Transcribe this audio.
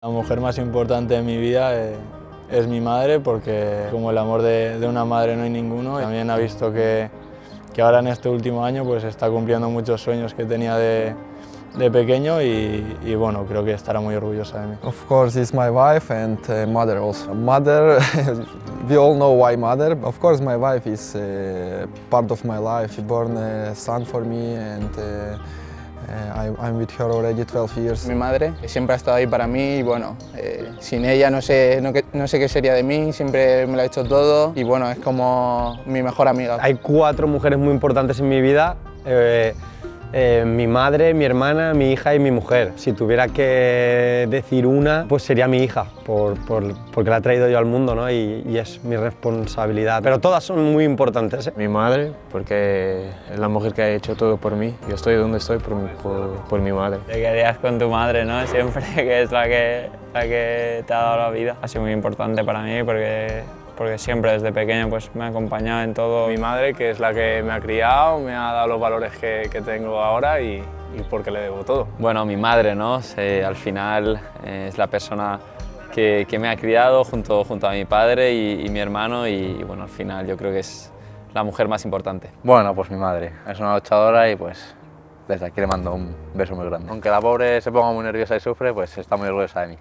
La mujer más importante de mi vida es mi madre, porque como el amor de una madre no hay ninguno. También ha visto que ahora en este último año pues está cumpliendo muchos sueños que tenía de pequeño y bueno, creo que estará muy orgullosa de mí. Of course, it's my wife and mother also. Mother, we all know why mother. Of course, my wife is part of my life. She born a son for me and I'm with her already 12 years. Mi madre, que siempre ha estado ahí para mí y bueno, sin ella no sé qué sería de mí, siempre me lo ha hecho todo y bueno, es como mi mejor amiga. Hay 4 mujeres muy importantes en mi vida, mi madre, mi hermana, mi hija y mi mujer. Si tuviera que decir una, pues sería mi hija, porque la he traído yo al mundo, ¿no? y es mi responsabilidad. Pero todas son muy importantes, ¿eh? Mi madre, porque es la mujer que ha hecho todo por mí. Yo estoy donde estoy por mi madre. Te quedarías con tu madre, ¿no? Siempre, que es la que te ha dado la vida. Ha sido muy importante para mí porque siempre desde pequeño pues, me ha acompañado en todo. Mi madre, que es la que me ha criado, me ha dado los valores que tengo ahora y porque le debo todo. Bueno, mi madre, ¿no? Al final es la persona que me ha criado junto a mi padre y mi hermano y bueno, al final yo creo que es la mujer más importante. Bueno, pues mi madre. Es una luchadora y pues desde aquí le mando un beso muy grande. Aunque la pobre se ponga muy nerviosa y sufre, pues está muy orgullosa de mí.